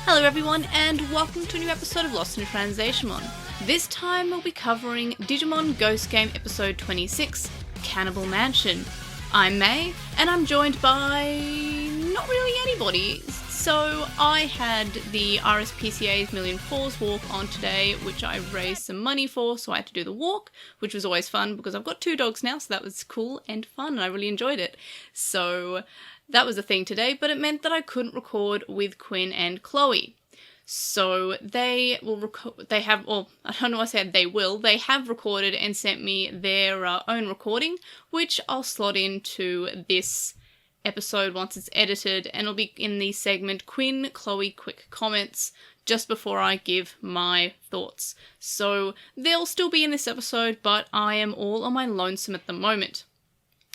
Hello everyone, and welcome to a new episode of LostinTranslationmon. This time we'll be covering Digimon Ghost Game episode 26, Cannibal Mansion. I'm May, and I'm joined by not really anybody. So I had the RSPCA's Million Paws walk on today, which I raised some money for, so I had to do the walk, which was always fun because I've got 2 dogs now, so that was cool and fun, and I really enjoyed it. So that was the thing today, but it meant that I couldn't record with Quinn and Chloe. So they will they have recorded and sent me their own recording, which I'll slot into this episode once it's edited, and it'll be in the segment Quinn, Chloe, Quick Comments, just before I give my thoughts. So they'll still be in this episode, but I am all on my lonesome at the moment.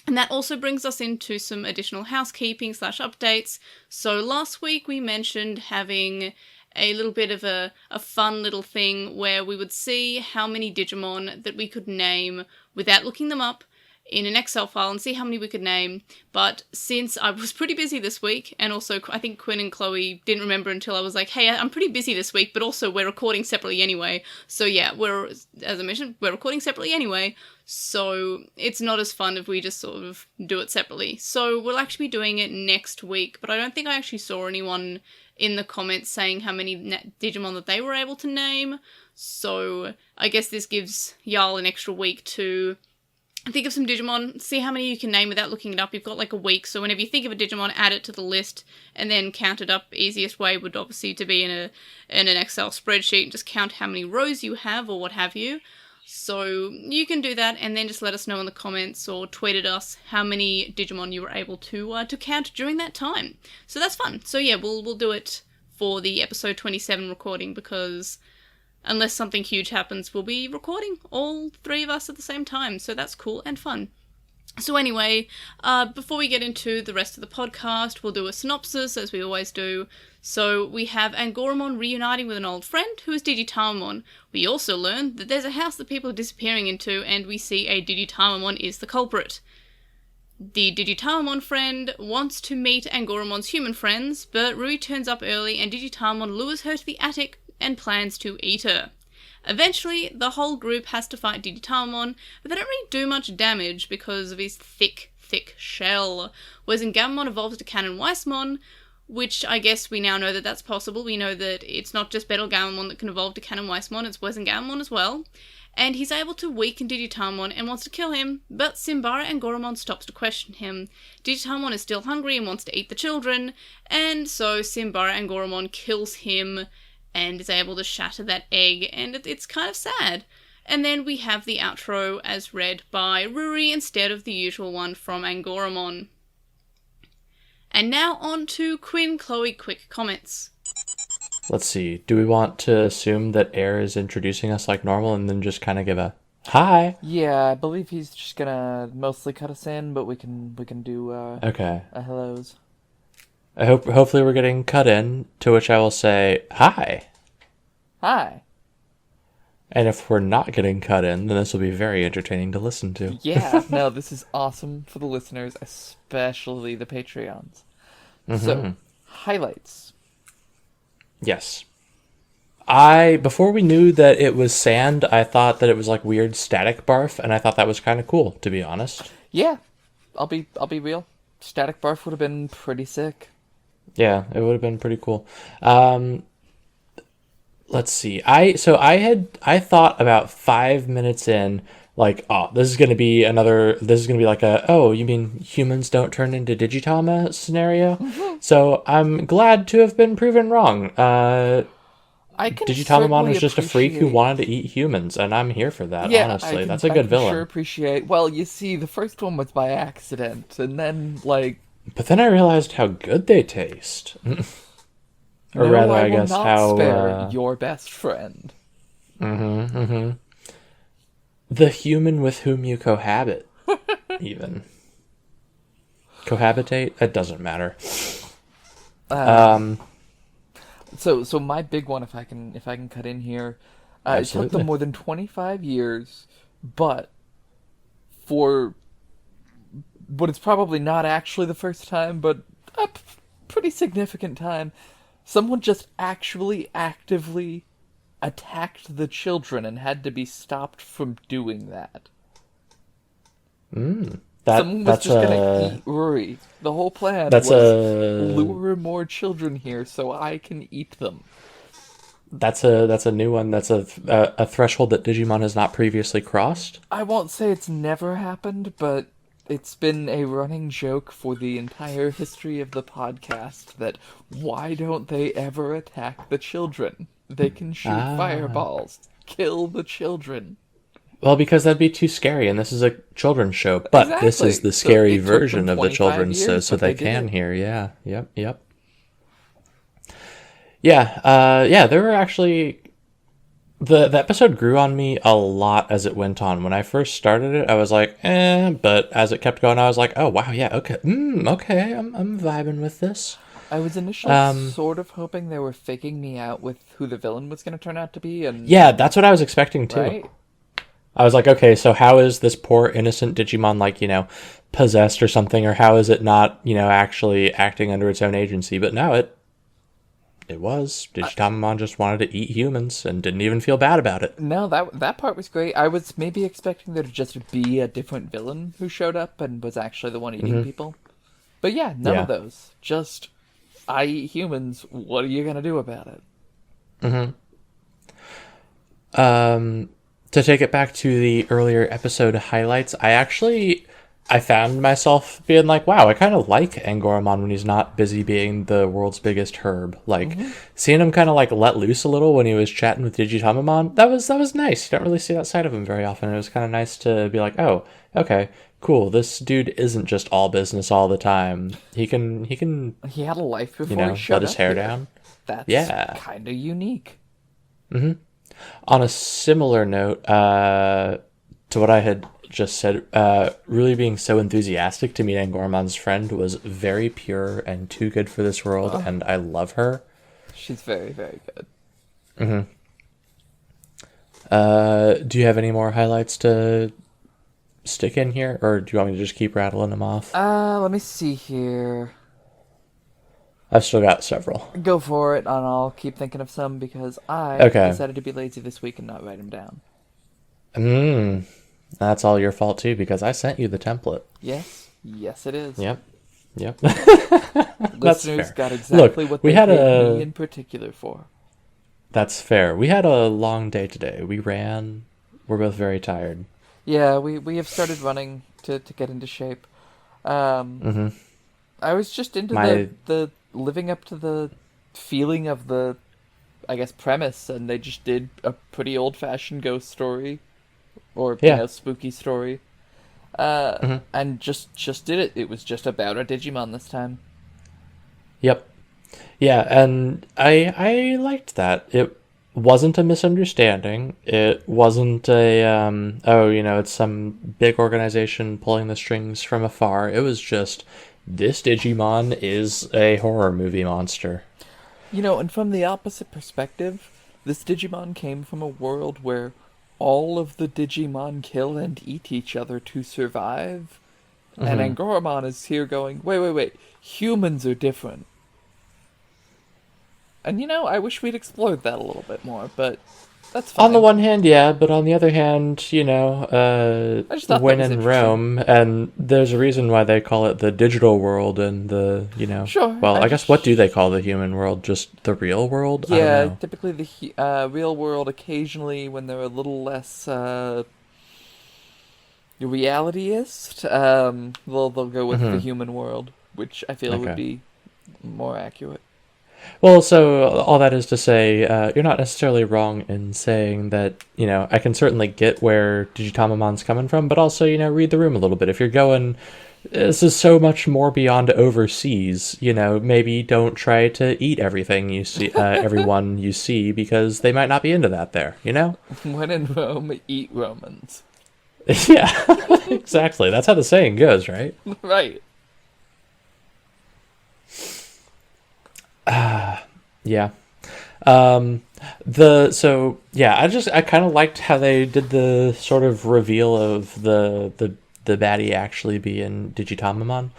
And that also brings us into some additional housekeeping / updates. So last week we mentioned having a little bit of a fun little thing where we would see how many Digimon that we could name without looking them up in an Excel file and see how many we could name. But since I was pretty busy this week, and also I think Quinn and Chloe didn't remember until I was like, hey, I'm pretty busy this week, but also we're recording separately anyway. So yeah, as I mentioned, we're recording separately anyway, so it's not as fun if we just sort of do it separately. So we'll actually be doing it next week, but I don't think I actually saw anyone in the comments saying how many Digimon that they were able to name. So I guess this gives y'all an extra week to think of some Digimon, see how many you can name without looking it up. You've got like a week, so whenever you think of a Digimon, add it to the list and then count it up. Easiest way would obviously to be in an Excel spreadsheet and just count how many rows you have or what have you. So you can do that and then just let us know in the comments or tweet at us how many Digimon you were able to count during that time. So that's fun. So yeah, we'll do it for the episode 27 recording, because unless something huge happens, we'll be recording all 3 of us at the same time, so that's cool and fun. So anyway, before we get into the rest of the podcast, we'll do a synopsis, as we always do. So we have Angoramon reuniting with an old friend, who is DigiTamamon. We also learn that there's a house that people are disappearing into, and we see a DigiTamamon is the culprit. The DigiTamamon friend wants to meet Angoramon's human friends, but Rui turns up early and DigiTamamon lures her to the attic and plans to eat her. Eventually, the whole group has to fight DigiTamamon, but they don't really do much damage because of his thick shell. Whereas Angoramon evolves to Canon Weissmon, which I guess we now know that that's possible. We know that it's not just Angoramon that can evolve to Canon Weissmon, it's Angoramon as well. And he's able to weaken DigiTamamon and wants to kill him, but Simbara Angoramon stops to question him. DigiTamamon is still hungry and wants to eat the children, and so Simbara Angoramon kills him and is able to shatter that egg, and it's kind of sad. And then we have the outro as read by Ruri instead of the usual one from Angoramon. And now on to Quinn, Chloe, Quick Comments. Let's see, do we want to assume that Air is introducing us like normal and then just kind of give a hi? Yeah, I believe he's just gonna mostly cut us in, but we can do okay. A hellos. Hopefully we're getting cut in, to which I will say, hi. Hi. And if we're not getting cut in, then this will be very entertaining to listen to. Yeah, no, this is awesome for the listeners, especially the Patreons. Mm-hmm. So, highlights. Yes. Before we knew that it was sand, I thought that it was like weird static barf, and I thought that was kind of cool, to be honest. Yeah, I'll be real. Static barf would have been pretty sick. Yeah, it would have been pretty cool. Let's see. I thought about 5 minutes in, like, oh, this is gonna be like a, oh, you mean humans don't turn into Digitama scenario? Mm-hmm. So I'm glad to have been proven wrong. Digitamamon was just a freak who wanted to eat humans, and I'm here for that, honestly. That's a good villain. I can sure appreciate. Well, you see, the first one was by accident, and then, like... But then I realized how good they taste. Or no, rather, I guess will not how... spare your best friend. The human with whom you cohabit, even. Cohabitate? It doesn't matter. So my big one, if I can cut in here, it took them more than 25 years, but for what it's probably not actually the first time, but a pretty significant time, Someone just actually actively attacked the children and had to be stopped from doing that. Someone was just gonna eat Rory. The whole plan was lure more children here so I can eat them. That's a new one. That's a threshold that Digimon has not previously crossed. I won't say it's never happened, but it's been a running joke for the entire history of the podcast that why don't they ever attack the children? They can shoot fireballs, kill the children. Well, because that'd be too scary, and this is a children's show. But this is the scary version of the children's show, so they can hear. Yeah, yep. Yeah, there were actually... The episode grew on me a lot as it went on. When I first started it, I was like, but as it kept going, I was like, oh, wow, yeah, okay, okay, I'm vibing with this. I was initially sort of hoping they were faking me out with who the villain was going to turn out to be. And yeah, that's what I was expecting, too. Right? I was like, okay, so how is this poor innocent Digimon, like, possessed or something, or how is it not, actually acting under its own agency? But no, it was. DigiTamamon just wanted to eat humans and didn't even feel bad about it. No, that part was great. I was maybe expecting there to just be a different villain who showed up and was actually the one eating people. But yeah, none of those. Just, I eat humans, what are you going to do about it? To take it back to the earlier episode highlights, I found myself being like, wow, I kind of like Angoramon when he's not busy being the world's biggest herb. Like, seeing him kind of like let loose a little when he was chatting with DigiTamamon, that was nice. You don't really see that side of him very often. It was kind of nice to be like, oh, okay, cool. This dude isn't just all business all the time. He had a life before he showed let his hair here. down. That's kind of unique. On a similar note to what I had just said, really being so enthusiastic to meet Angoramon's friend was very pure and too good for this world, and I love her. She's very, very good. Do you have any more highlights to stick in here, or do you want me to just keep rattling them off? Let me see here. I've still got several. Go for it, and I'll keep thinking of some because I decided to be lazy this week and not write them down. That's all your fault too, because I sent you the template. Yes, it is. Yep. Listeners got exactly what they paid me in particular for. That's fair. We had a long day today. We ran. We're both very tired. Yeah, we have started running to get into shape. I was just into the living up to the feeling of the, I guess, premise, and they just did a pretty old-fashioned ghost story, or spooky story, and just did it. It was just about a Digimon this time. Yep. Yeah, and I liked that. It wasn't a misunderstanding. It wasn't a it's some big organization pulling the strings from afar. It was just, this Digimon is a horror movie monster. And from the opposite perspective, this Digimon came from a world where all of the Digimon kill and eat each other to survive. And Angoramon is here going, wait, humans are different. And I wish we'd explored that a little bit more, but that's fine. On the one hand, yeah, but on the other hand, when in Rome, and there's a reason why they call it the digital world and the, Sure. Well, I guess what do they call the human world? Just the real world? Yeah, I don't know. Typically the real world, occasionally when they're a little less realityist, they'll go with the human world, which I feel would be more accurate. Well, so all that is to say, you're not necessarily wrong in saying that, I can certainly get where DigiTamamon's coming from, but also, read the room a little bit. If you're going, this is so much more beyond overseas, maybe don't try to eat everything you see, everyone you see, because they might not be into that there, When in Rome, eat Romans. Yeah, exactly. That's how the saying goes, right? Right. Yeah. I kind of liked how they did the sort of reveal of the baddie actually being DigiTamamon.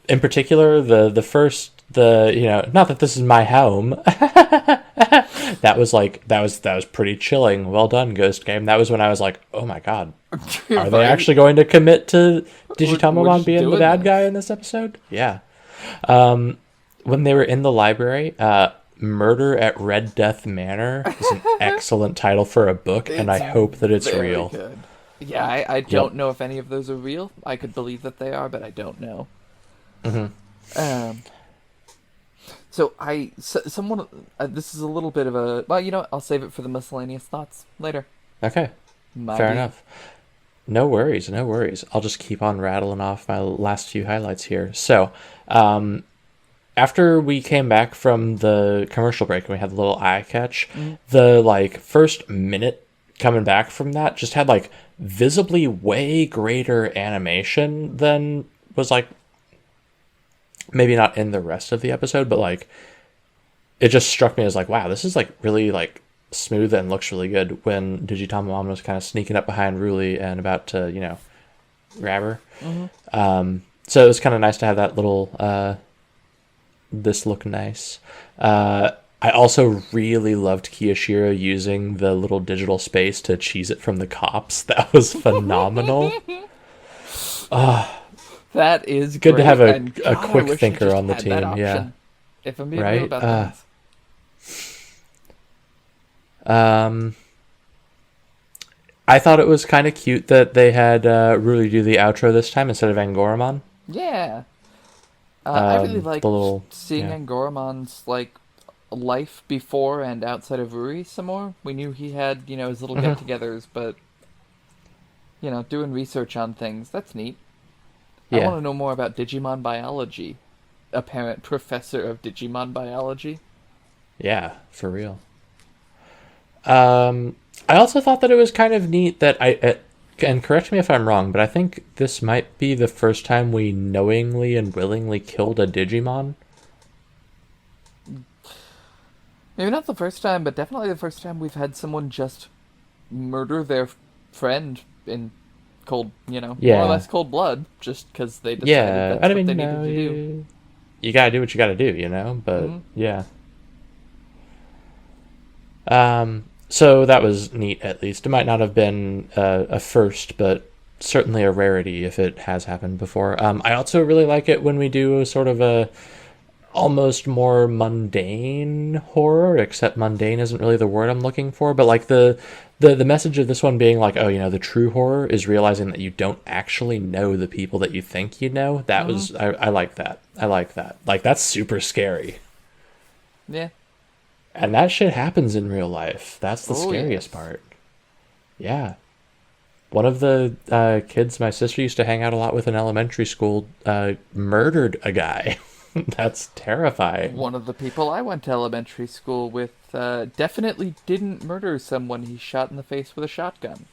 In particular, the first not that this is my home. That was pretty chilling. Well done, Ghost Game. That was when I was like, oh my god, are they actually going to commit to DigiTamamon being the bad guy in this episode? Yeah. When they were in the library, Murder at Red Death Manor is an excellent title for a book, and I hope that it's real. Good. Yeah, I don't know if any of those are real. I could believe that they are, but I don't know. Mm-hmm. Someone. This is a little bit of a. Well, you know what? I'll save it for the miscellaneous thoughts later. Okay. Fair enough. No worries. I'll just keep on rattling off my last few highlights here. So, after we came back from the commercial break and we had the little eye catch, the first minute coming back from that just had visibly way greater animation than was maybe not in the rest of the episode, but it just struck me as wow, this is really smooth and looks really good when DigiTamamon was kind of sneaking up behind Ruli and about to, grab her. Mm-hmm. So it was kind of nice to have that little, this look nice. I also really loved Kiyashiro using the little digital space to cheese it from the cops. That was phenomenal. That is good great. to have a quick thinker on the team. Yeah. If I'm being real about that. I thought it was kind of cute that they had Ruli do the outro this time instead of Angoramon. Yeah. I really like seeing Angoramon's life before and outside of Ruri some more. We knew he had, his little get-togethers, but doing research on things, that's neat. Yeah. I want to know more about Digimon biology. Apparent professor of Digimon biology. Yeah, for real. I also thought that it was kind of neat that and correct me if I'm wrong, but I think this might be the first time we knowingly and willingly killed a Digimon. Maybe not the first time, but definitely the first time we've had someone just murder their friend in cold, more or less cold blood, just because they decided that's what they needed to do. You gotta do what you gotta do, but yeah. So that was neat, at least. It might not have been a first, but certainly a rarity if it has happened before. I also really like it when we do sort of a almost more mundane horror, except mundane isn't really the word I'm looking for, but the message of this one being the true horror is realizing that you don't actually know the people that you think you know. That was, I like that. I like that. That's super scary. Yeah. And that shit happens in real life. That's the scariest part. Yeah. One of the kids my sister used to hang out a lot with in elementary school murdered a guy. That's terrifying. One of the people I went to elementary school with definitely didn't murder someone he shot in the face with a shotgun.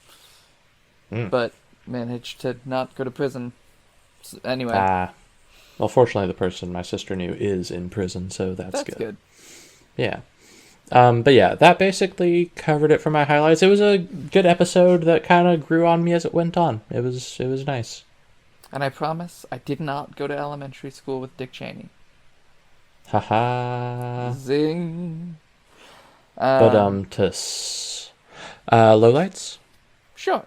But managed to not go to prison. Anyway. Well, fortunately, the person my sister knew is in prison, so that's good. Yeah. But yeah, that basically covered it for my highlights. It was a good episode that kind of grew on me as it went on. It was nice. And I promise, I did not go to elementary school with Dick Cheney. Haha. Zing. Lowlights? Sure.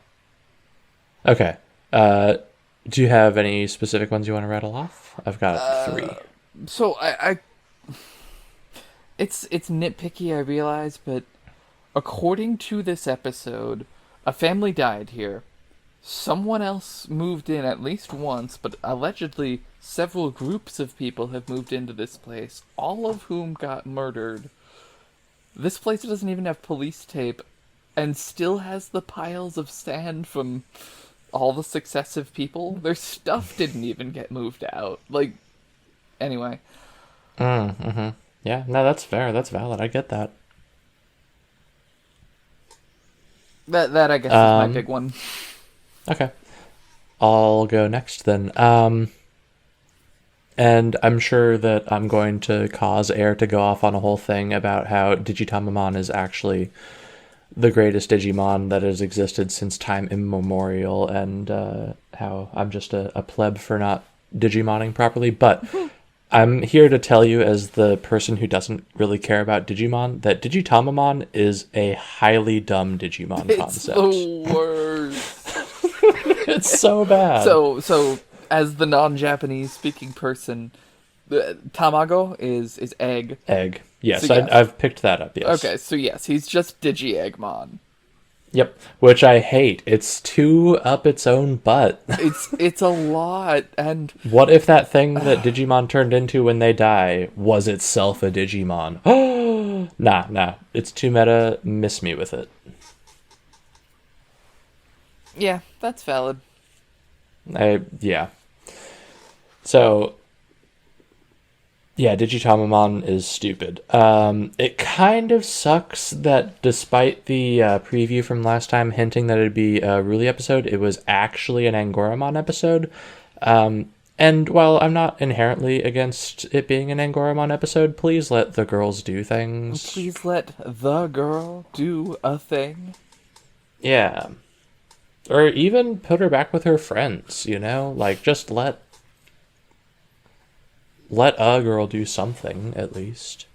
Okay. Do you have any specific ones you want to rattle off? I've got 3. So I It's nitpicky, I realize, but according to this episode, a family died here. Someone else moved in at least once, but allegedly several groups of people have moved into this place, all of whom got murdered. This place doesn't even have police tape, and still has the piles of sand from all the successive people. Their stuff didn't even get moved out. Anyway. Mm-hmm. Yeah, no, that's fair. That's valid. I get that. That I guess is my big one. Okay. I'll go next then. And I'm sure that I'm going to cause Air to go off on a whole thing about how DigiTamamon is actually the greatest Digimon that has existed since time immemorial, and how I'm just a pleb for not Digimoning properly. But I'm here to tell you, as the person who doesn't really care about Digimon, that DigiTamamon is a highly dumb Digimon It's concept. the worst. It's so bad. So as the non-Japanese speaking person, the Tamago is egg. Egg. Yes, So, yes. I've picked that up, yes. Okay, so yes, he's just Digi-Eggmon. Yep, which I hate. It's too up its own butt. It's a lot, and What if that thing that Digimon turned into when they die was itself a Digimon? Oh, nah. It's too meta. Miss me with it. yeah, that's valid. Yeah. So, yeah, Digitamamon is stupid. It kind of sucks that despite the preview from last time hinting that it'd be a Ruli episode, it was actually an Angoramon episode. And while I'm not inherently against it being an Angoramon episode, please let the girls do things. Please let the girl do a thing. Yeah. Or even put her back with her friends, you know? Like, just let a girl do something, at least.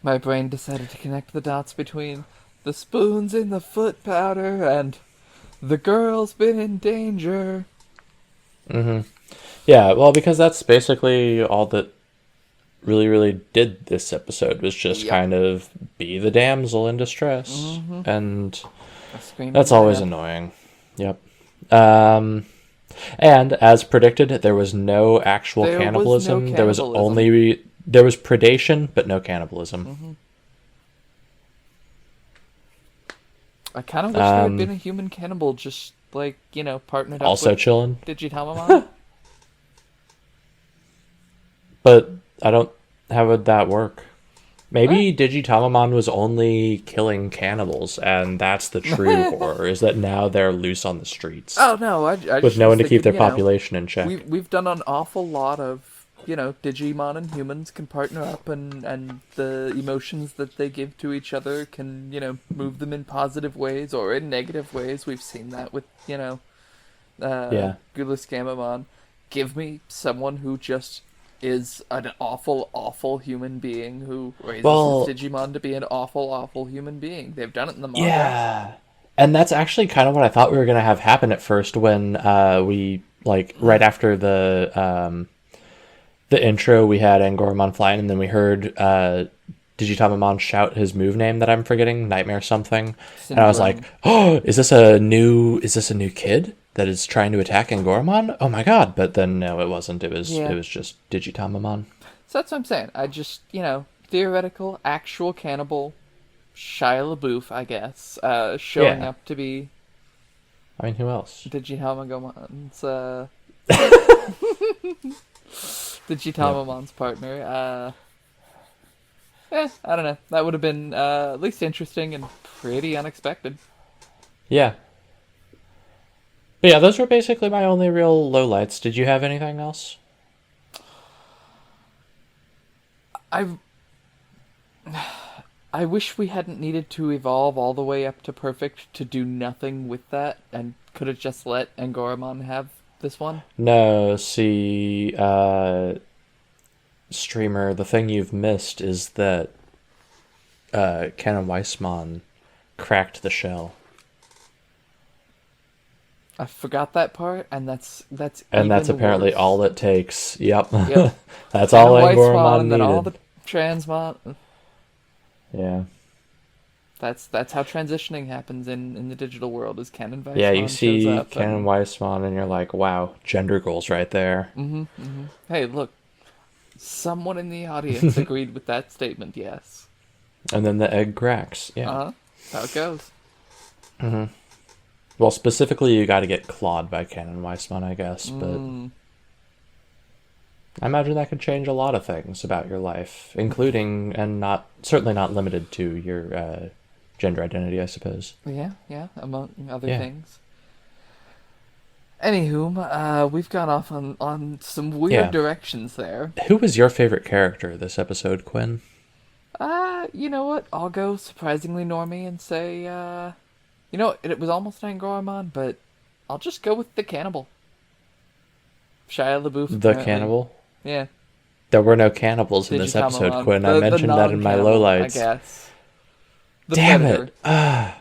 My brain decided to connect the dots between the spoons in the foot powder and the girl's been in danger. Mm-hmm. Yeah, well, because that's basically all that really did this episode, was just kind of be the damsel in distress. And that's always annoying. Yep. And as predicted, there was no actual cannibalism. There was predation, but no cannibalism. I kind of wish there had been a human cannibal, just like, you know, partnered up also with chilling. Digitamamon. But I don't. How would that work? Maybe Digitamamon was only killing cannibals, and that's the true horror, is that now they're loose on the streets. Oh, no, I with no one to keep their population in check. We've done an awful lot of, you know, Digimon and humans can partner up, and the emotions that they give to each other can, you know, move them in positive ways or in negative ways. We've seen that with, you know, Guliscamamon. Give me someone who just is an awful human being who raises his Digimon to be an awful human being. They've done it in the manga. Yeah. And that's actually kind of what I thought we were going to have happen at first when we, like, right after the intro, we had Angoramon flying, and then we heard Digitamamon shout his move name that I'm forgetting, Nightmare something. And I was like, oh, is this a new kid that is trying to attack Angoramon? Oh my god. But then no, it wasn't. It was just Digitamamon. So that's what I'm saying. I just, you know, theoretical, actual cannibal, Shia LaBeouf, I guess, showing up to be... I mean, who else? Digitamamon's, Digitamamon's partner. I don't know. That would have been at least interesting and pretty unexpected. Yeah. But yeah, those were basically my only real lowlights. Did you have anything else? I wish we hadn't needed to evolve all the way up to perfect to do nothing with that, and could have just let Angoramon have this one. No, see, streamer, the thing you've missed is that Canon Weissmon cracked the shell. I forgot that part, and that's apparently worse. All it takes. Yep. That's Canon all Angoramon and needed. then all the transmon. Yeah. That's how transitioning happens in the digital world. Is Canon Weissmon? Yeah, you see and... Canon Weissmon, and you're like, wow, gender goals right there. Hey, look, someone in the audience agreed with that statement. Yes. And then the egg cracks. Yeah. That's how it goes. Well, specifically, you got to get clawed by Canon Weissmon, I guess, but I imagine that could change a lot of things about your life, including and certainly not limited to your gender identity, I suppose. Yeah, among other things. Anywho, we've gone off on some weird directions there. Who was your favorite character this episode, Quinn? You know what? I'll go surprisingly normie and say, you know, it was almost Angoramon, but I'll just go with the cannibal. Shia LaBeouf. The cannibal? Yeah. There were no cannibals in this episode, DigiTamamon. Quinn. I mentioned that in my lowlights. I guess. The Damn predator. it!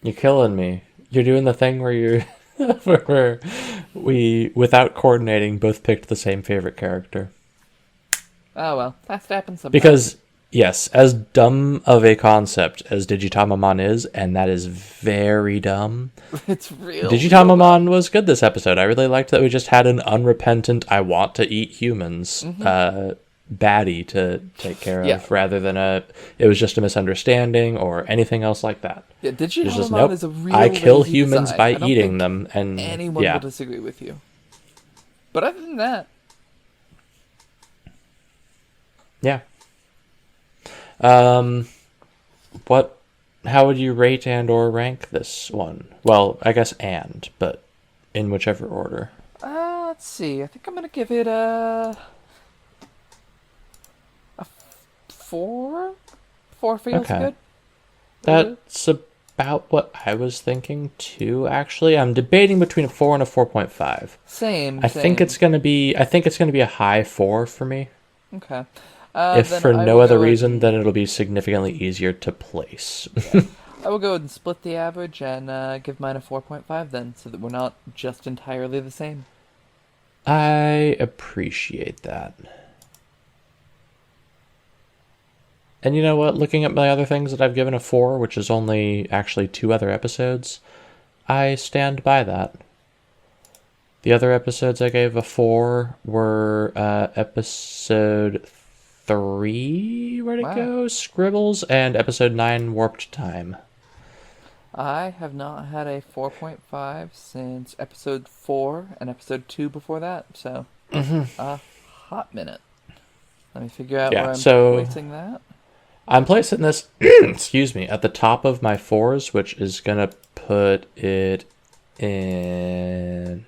You're killing me. You're doing the thing where you're where we, without coordinating, both picked the same favorite character. Oh well, that's happened sometimes. Because yes, as dumb of a concept as DigiTamamon is, and that is very dumb. It's real. DigiTamamon was good this episode. I really liked that we just had an unrepentant, I want to eat humans baddie to take care of, rather than it was just a misunderstanding or anything else like that. Yeah, DigiTamamon nope, is a real I kill lazy humans design. by I don't eating think them, and anyone will disagree with you. But other than that, yeah. How would you rate and or rank this one? Well, I guess but in whichever order. Let's see. I think I'm gonna give it a 4. 4 feels good. That's about what I was thinking too. Actually, I'm debating between a 4 and a 4.5. Same. I think it's gonna be a high 4 for me. Okay. If for no other reason, then it'll be significantly easier to place. Yeah. I will go ahead and split the average and give mine a 4.5 then, so that we're not just entirely the same. I appreciate that. And you know what? Looking at my other things that I've given a 4, which is only actually 2 other episodes, I stand by that. The other episodes I gave a 4 were episode 3, where'd it go? Scribbles, and episode 9, Warped Time. I have not had a 4.5 since episode 4 and episode 2 before that, so a hot minute. Let me figure out where I'm placing that. I'm placing this, excuse me, at the top of my 4s, which is going to put it in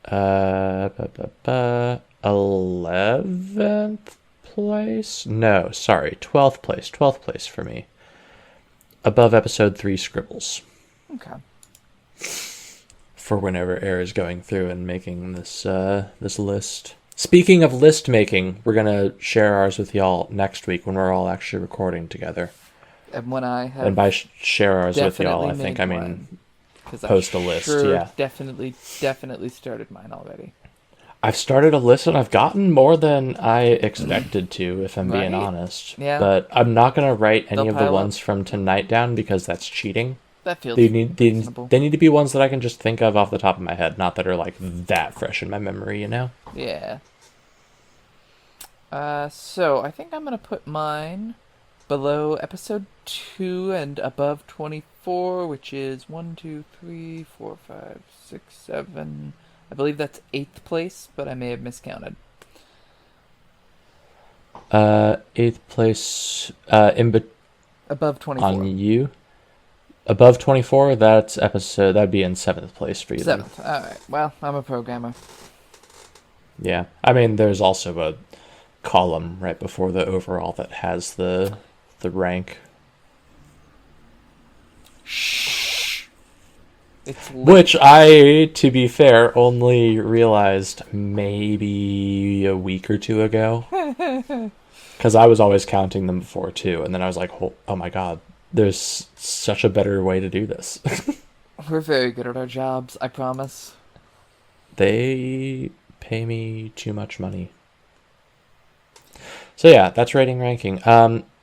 11th place? No, sorry, 12th place. 12th place for me. Above episode 3 Scribbles. Okay. For whenever Air is going through and making this list. Speaking of list making, we're going to share ours with y'all next week when we're all actually recording together. And when I have... And by share ours with y'all, I think I mean post a list, yeah. Definitely started mine already. I've started a list and I've gotten more than I expected to, if I'm being honest. Yeah. But I'm not going to write any of the ones from tonight down because that's cheating. That feels reasonable. They need to be ones that I can just think of off the top of my head, not that are like that fresh in my memory, you know? Yeah. So I think I'm going to put mine below episode 2 and above 24, which is 1, 2, 3, 4, 5, 6, 7... I believe that's 8th place, but I may have miscounted. 8th place above 24. On you? Above 24, that's episode, that'd be in 7th place for you. 7th, alright. Well, I'm a programmer. Yeah. I mean, there's also a column right before the overall that has the rank. Which I, to be fair, only realized maybe a week or 2 ago. Because I was always counting them before, too. And then I was like, oh my god, there's such a better way to do this. We're very good at our jobs, I promise. They pay me too much money. So yeah, that's rating ranking.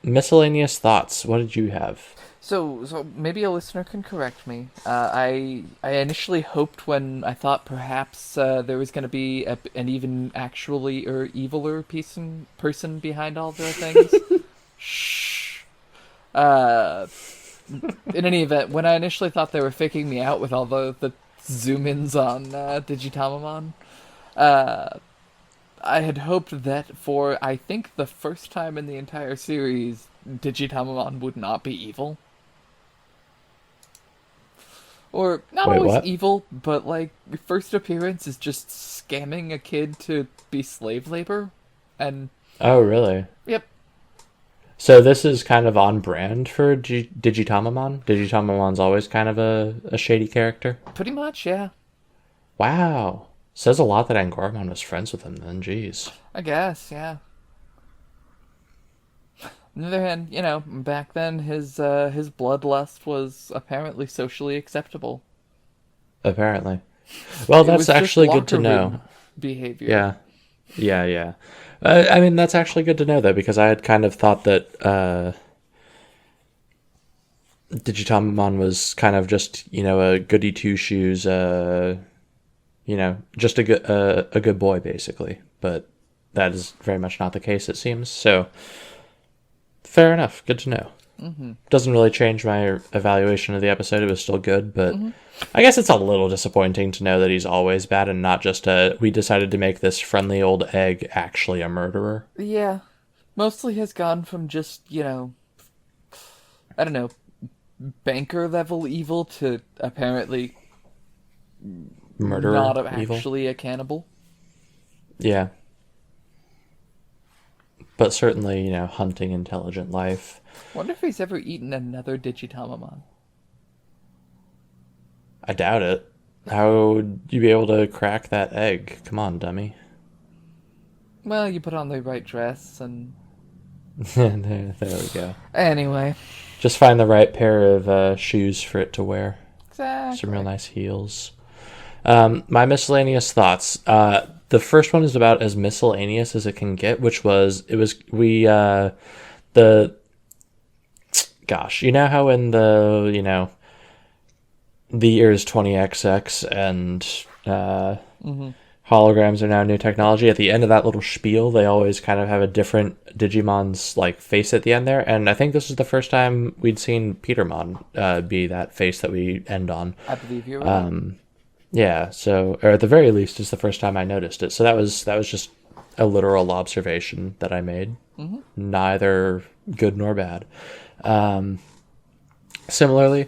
Miscellaneous thoughts. What did you have? So maybe a listener can correct me. I initially hoped when I thought perhaps there was going to be an even actually or eviler person behind all the things. Shh. In any event, when I initially thought they were faking me out with all the zoom-ins on DigiTamamon, I had hoped that for, I think, the first time in the entire series, DigiTamamon would not be evil. Or, not always evil, but, like, first appearance is just scamming a kid to be slave labor, and... Oh, really? Yep. So this is kind of on brand for DigiTamamon? DigiTamamon's always kind of a shady character? Pretty much, yeah. Wow. Says a lot that Angoramon was friends with him then, jeez. I guess, yeah. On the other hand, back then his bloodlust was apparently socially acceptable. Apparently. Well, that's actually good to know. Behavior. Yeah. Yeah. I mean, that's actually good to know, though, because I had kind of thought that DigiTamamon was kind of just, a goody two-shoes, just a good boy, basically. But that is very much not the case, it seems. So, fair enough. Good to know. Mm-hmm. Doesn't really change my evaluation of the episode. It was still good, but I guess it's a little disappointing to know that he's always bad and not just we decided to make this friendly old egg actually a murderer. Yeah. Mostly has gone from just, I don't know, banker level evil to apparently murderer not evil. Actually a cannibal. Yeah. But certainly, hunting intelligent life. Wonder if he's ever eaten another DigiTamamon. I doubt it. How would you be able to crack that egg? Come on, dummy. Well, you put on the right dress and... there we go. Anyway. Just find the right pair of shoes for it to wear. Exactly. Some real nice heels. My miscellaneous thoughts. The first one is about as miscellaneous as it can get, gosh, you know how in the year is 20XX and holograms are now new technology. At the end of that little spiel, they always kind of have a different Digimon's face at the end there. And I think this is the first time we'd seen Petermon be that face that we end on. I believe you're right. Yeah, so, or at the very least, it's the first time I noticed it. So that was just a literal observation that I made. Mm-hmm. Neither good nor bad. Similarly,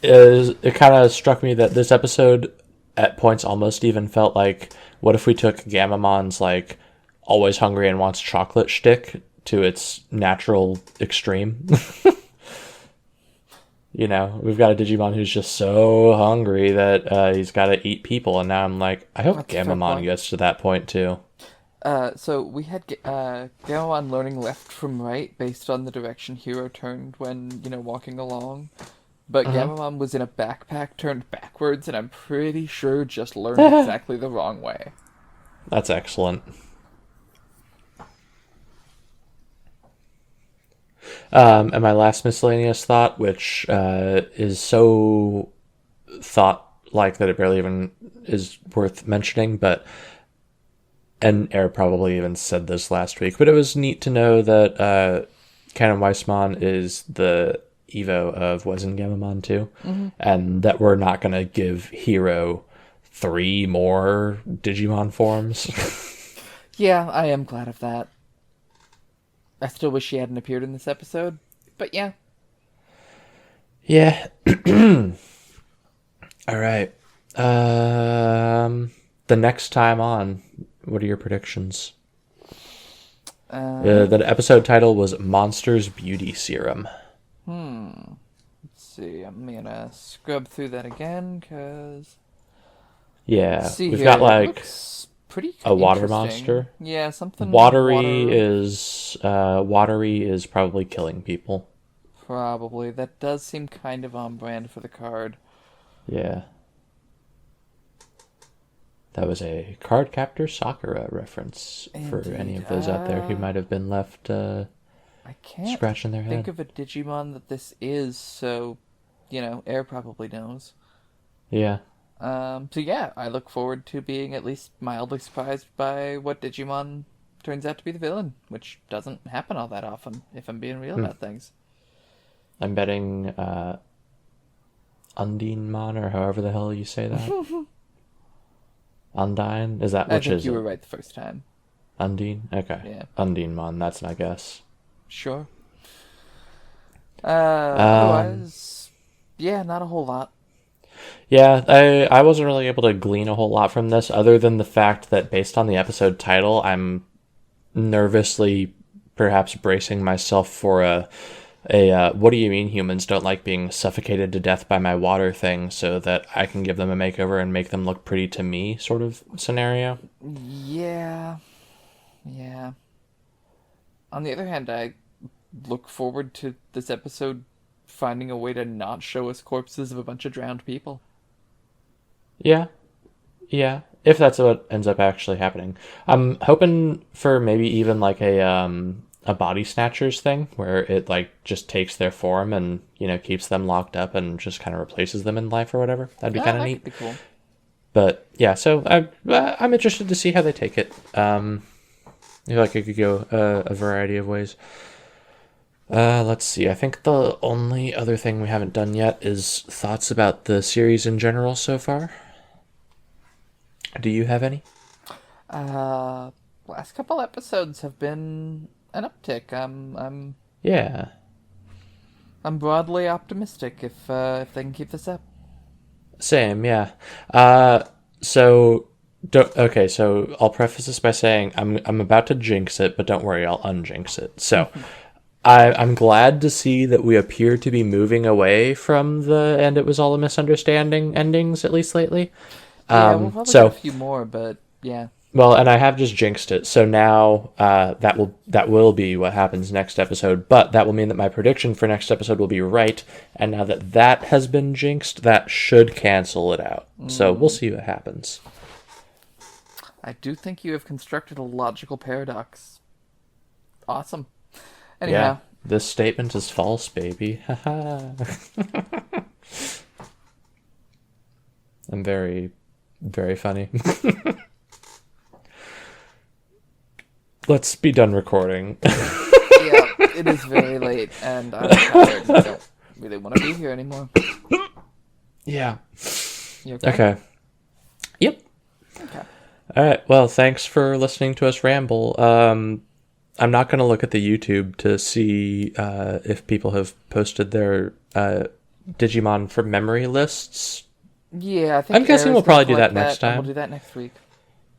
it kind of struck me that this episode at points almost even felt like, what if we took Gamamon's always hungry and wants chocolate shtick to its natural extreme? We've got a Digimon who's just so hungry that he's got to eat people, and now I'm like, I hope Gamamon gets to that point too. So we had Gamamon learning left from right based on the direction Hero turned when, walking along. But Gamamon was in a backpack turned backwards, and I'm pretty sure just learned exactly the wrong way. That's excellent. And my last miscellaneous thought, which is so thought-like that it barely even is worth mentioning, and Air probably even said this last week, but it was neat to know that Canon Weissmon is the Evo of Wezengamamon too, and that we're not going to give Hero 3 more Digimon forms. Yeah, I am glad of that. I still wish she hadn't appeared in this episode, but yeah. Yeah. All right. The next time on, what are your predictions? The episode title was Monsters Beauty Serum. Let's see. I'm gonna scrub through that again, because... Yeah, we've got pretty a water monster. Yeah, something watery is probably killing people. Probably. That does seem kind of on brand for the card. Yeah. That was a Cardcaptor Sakura reference. Indeed. For any of those out there who might have been left I can't scratching their head. Think of a Digimon that this is, so Air probably knows. Yeah. So yeah, I look forward to being at least mildly surprised by what Digimon turns out to be the villain, which doesn't happen all that often, if I'm being real about things. I'm betting Undinemon, or however the hell you say that. Undine? Is that which is I think you were right the first time. Undine? Okay. Yeah. Undinemon, that's my guess. Sure. Otherwise, yeah, not a whole lot. Yeah, I wasn't really able to glean a whole lot from this, other than the fact that based on the episode title, I'm nervously perhaps bracing myself for a what do you mean humans don't like being suffocated to death by my water thing so that I can give them a makeover and make them look pretty to me sort of scenario. Yeah. On the other hand, I look forward to this episode finding a way to not show us corpses of a bunch of drowned people. Yeah. If that's what ends up actually happening. I'm hoping for maybe even like a body snatchers thing where it like just takes their form and, keeps them locked up and just kind of replaces them in life or whatever. That'd be kind of neat. Could be cool. But yeah, so I'm interested to see how they take it. I feel like it could go a variety of ways. Let's see. I think the only other thing we haven't done yet is thoughts about the series in general so far. Do you have any? Last couple episodes have been an uptick. I'm broadly optimistic if they can keep this up. Same, yeah. So I'll preface this by saying I'm about to jinx it, but don't worry, I'll unjinx it. So I'm glad to see that we appear to be moving away from the "and it was all a misunderstanding" endings, at least lately. Yeah, we'll probably get a few more, but yeah. Well, and I have just jinxed it, so now that will be what happens next episode. But that will mean that my prediction for next episode will be right, and now that has been jinxed, that should cancel it out. So we'll see what happens. I do think you have constructed a logical paradox. Awesome. Anyhow. Yeah, this statement is false, baby. I'm very, very funny. Let's be done recording. Yeah, it is very late, and I'm tired. I don't really want to be here anymore. Yeah. You okay? Okay. Yep. Okay. All right. Well, thanks for listening to us ramble. I'm not going to look at the YouTube to see if people have posted their Digimon from memory lists. Yeah, I think I'm guessing we'll probably do that next time. We'll do that next week.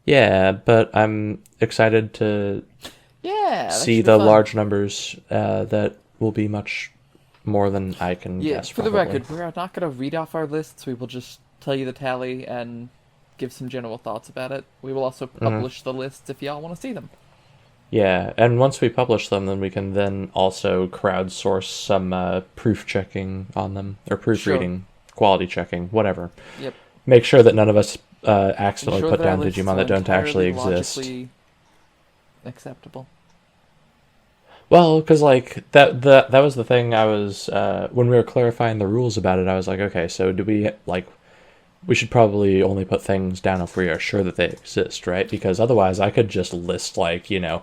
Yeah, but I'm excited to see the large numbers that will be much more than I can guess. For the record, we're not going to read off our lists. We will just tell you the tally and give some general thoughts about it. We will also publish the lists if y'all want to see them. Yeah, and once we publish them, then we can then also crowdsource some proof checking on them, or proofreading, quality checking, whatever. Yep. Make sure that none of us accidentally put down Digimon that don't actually exist. Acceptable. Well, because like that was the thing I was when we were clarifying the rules about it. I was like, okay, so do we we should probably only put things down if we are sure that they exist, right? Because otherwise, I could just list Digimon,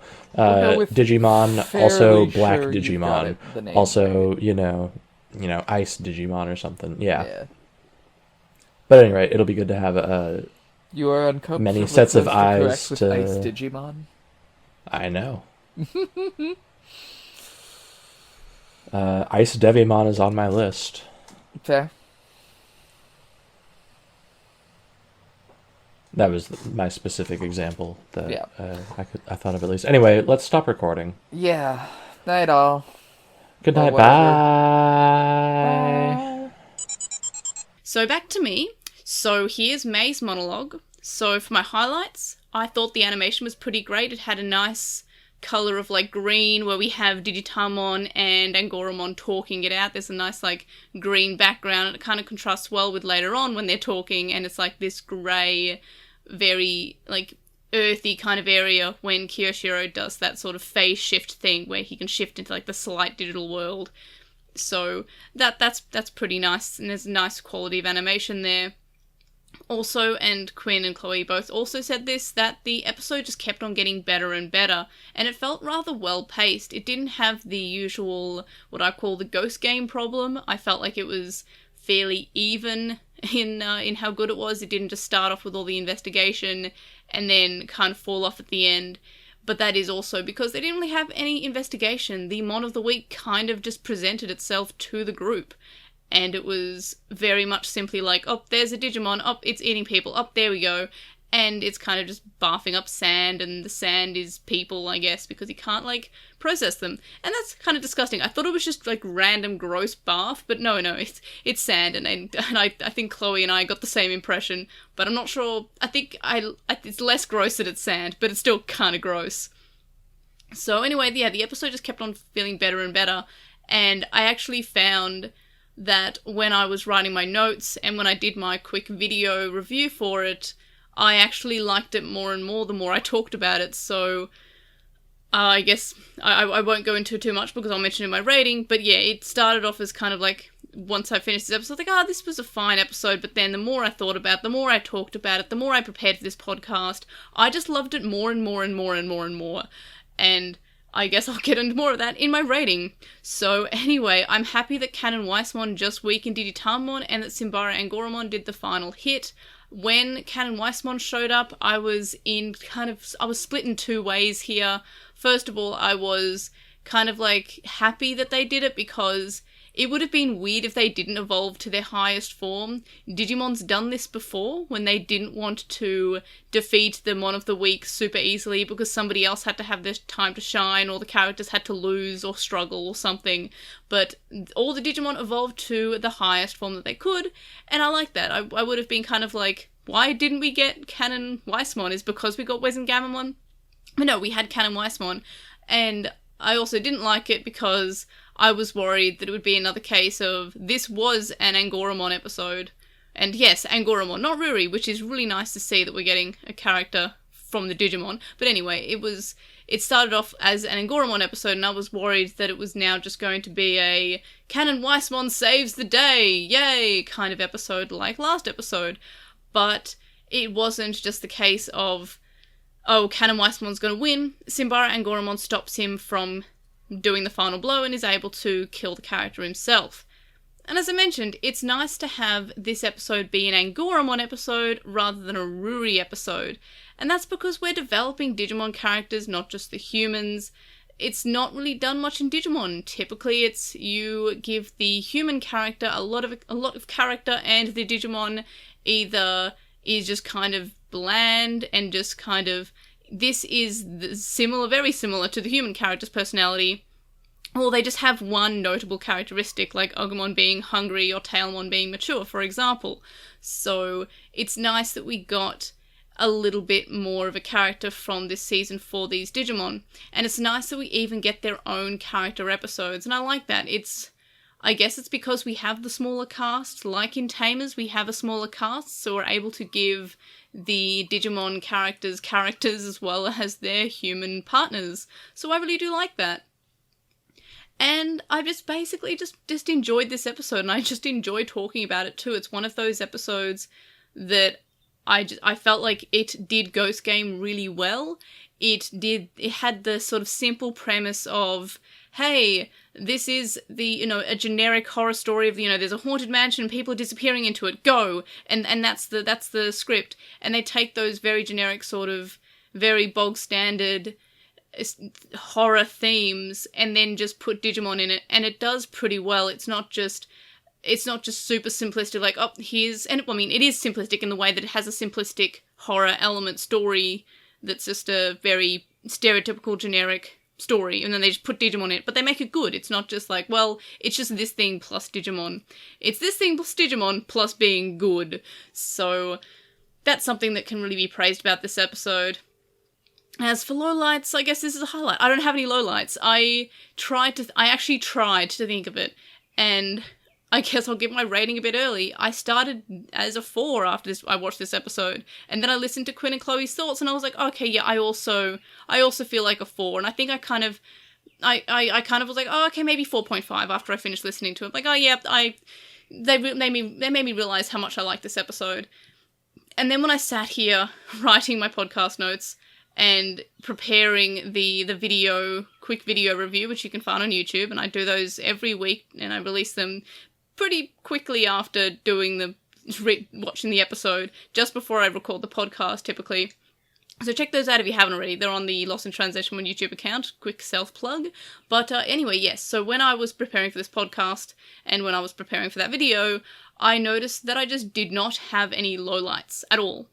also Black Digimon, also Ice Digimon or something. Yeah. But at any rate, it'll be good to have you are many sets of eyes to Ice Digimon. I know. Ice Devimon is on my list. Fair. That was my specific example that I thought of at least. Anyway, let's stop recording. Yeah. Night all. Good night. Bye. So back to me. So here's May's monologue. So for my highlights, I thought the animation was pretty great. It had a nice color of green where we have DigiTamamon and Angoramon talking it out. There's a nice green background, and it kind of contrasts well with later on when they're talking, and it's this grey, very earthy kind of area when Kiyoshiro does that sort of phase shift thing where he can shift into the slight digital world. So that's pretty nice, and there's a nice quality of animation there. Also, and Quinn and Chloe both also said this, that the episode just kept on getting better and better, and it felt rather well paced. It didn't have the usual, what I call the ghost game problem. I felt like it was fairly even in how good it was. It didn't just start off with all the investigation and then kind of fall off at the end. But that is also because they didn't really have any investigation. The Mon of the Week kind of just presented itself to the group. And it was very much simply oh, there's a Digimon, oh, it's eating people, oh, there we go. and it's kind of just barfing up sand, and the sand is people, I guess, because he can't, like, process them. And that's kind of disgusting. I thought it was just, like, random gross barf, but no, it's sand, and I think Chloe and I got the same impression, but I'm not sure. I think it's less gross that it's sand, but it's still kind of gross. So anyway, yeah, the episode just kept on feeling better and better, and I actually found that when I was writing my notes and when I did my quick video review for it, I actually liked it more and more the more I talked about it. So I guess I won't go into it too much because I'll mention it in my rating, but yeah, it started off as kind of like, once I finished this episode, I was like, this was a fine episode, but then the more I thought about it, the more I talked about it, the more I prepared for this podcast, I just loved it more and more and more and more and more. And I guess I'll get into more of that in my rating. So anyway, I'm happy that Canon Weissmon just weakened DigiTamamon and that Simbara Angoramon did the final hit. When Canon Weissmon showed up, I was split in two ways here. First of all, I was kind of like happy that they did it because it would have been weird if they didn't evolve to their highest form. Digimon's done this before when they didn't want to defeat the Mon of the Week super easily because somebody else had to have their time to shine or the characters had to lose or struggle or something. But all the Digimon evolved to the highest form that they could, and I like that. I would have been kind of like, why didn't we get Canon Weissmon? Is because we got Wezengamamon? But no, we had Canon Weissmon, and I also didn't like it because I was worried that it would be another case of this was an Angoramon episode. And yes, Angoramon, not Ruri, which is really nice to see that we're getting a character from the Digimon. But anyway, it started off as an Angoramon episode, and I was worried that it was now just going to be a Canon Weissmon saves the day, yay, kind of episode like last episode. But it wasn't just the case of, oh, Canon Weissmon's going to win. Simbara Angoramon stops him from doing the final blow and is able to kill the character himself. And as I mentioned, it's nice to have this episode be an Angoramon episode rather than a Ruri episode. And that's because we're developing Digimon characters, not just the humans. It's not really done much in Digimon. Typically, it's you give the human character a lot of character, and the Digimon either is just kind of bland and just kind of, this is very similar to the human character's personality, or they just have one notable characteristic, like Agumon being hungry or Tailmon being mature, for example. So it's nice that we got a little bit more of a character from this season for these Digimon, and it's nice that we even get their own character episodes, and I like that. I guess it's because we have the smaller cast, like in Tamers, we have a smaller cast, so we're able to give the Digimon characters as well as their human partners. So I really do like that. And I just basically just enjoyed this episode, and I just enjoy talking about it too. It's one of those episodes that I felt like it did Ghost Game really well. It had the sort of simple premise of, hey, this is a generic horror story of, there's a haunted mansion and people are disappearing into it, go! And that's the script. And they take those very generic sort of, very bog standard horror themes and then just put Digimon in it, and it does pretty well. It's not just super simplistic, like, it is simplistic in the way that it has a simplistic horror element story that's just a very stereotypical generic story, and then they just put Digimon in it, but they make it good. It's not just like, well, it's just this thing plus Digimon. It's this thing plus Digimon plus being good. So that's something that can really be praised about this episode. As for lowlights, I guess this is a highlight. I don't have any lowlights. I actually tried to think of it, and I guess I'll give my rating a bit early. I started as a 4 after I watched this episode, and then I listened to Quinn and Chloe's thoughts, and I was like, okay, yeah, I also feel like a 4, and I think I kind of was like, oh, okay, maybe 4.5 after I finished listening to it. Like, oh yeah, they made me realize how much I like this episode. And then when I sat here writing my podcast notes and preparing the quick video review, which you can find on YouTube, and I do those every week, and I release them pretty quickly after watching the episode, just before I record the podcast, typically. So check those out if you haven't already. They're on the LostinTranslationmon YouTube account. Quick self-plug. But anyway, yes. So when I was preparing for this podcast, and when I was preparing for that video, I noticed that I just did not have any lowlights at all.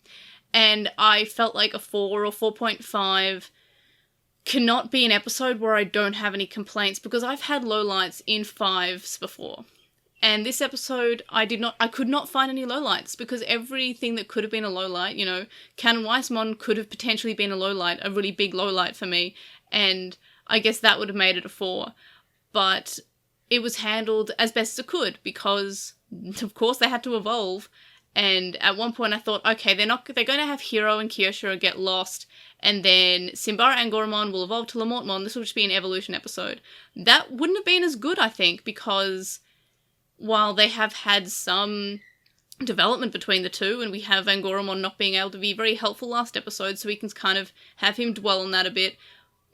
And I felt like a 4 or 4.5 cannot be an episode where I don't have any complaints, because I've had lowlights in 5s before. And this episode, I could not find any lowlights, because everything that could have been a lowlight, you know, Canon Weissmon could have potentially been a lowlight, a really big lowlight for me, and I guess that would have made it a 4. But it was handled as best as it could, because, of course, they had to evolve. And at one point I thought, okay, they're going to have Hiro and Kyoshiro get lost, and then Simbara Angoramon will evolve to Lamortmon. This will just be an evolution episode. That wouldn't have been as good, I think, because while they have had some development between the two, and we have Angoramon not being able to be very helpful last episode, so we can kind of have him dwell on that a bit.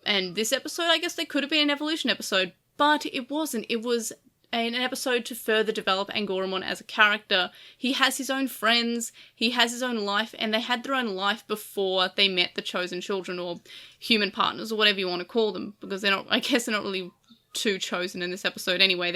And this episode, I guess they could have been an evolution episode, but it wasn't. It was an episode to further develop Angoramon as a character. He has his own friends, he has his own life, and they had their own life before they met the chosen children, or human partners, or whatever you want to call them, because they're not really too chosen in this episode anyway,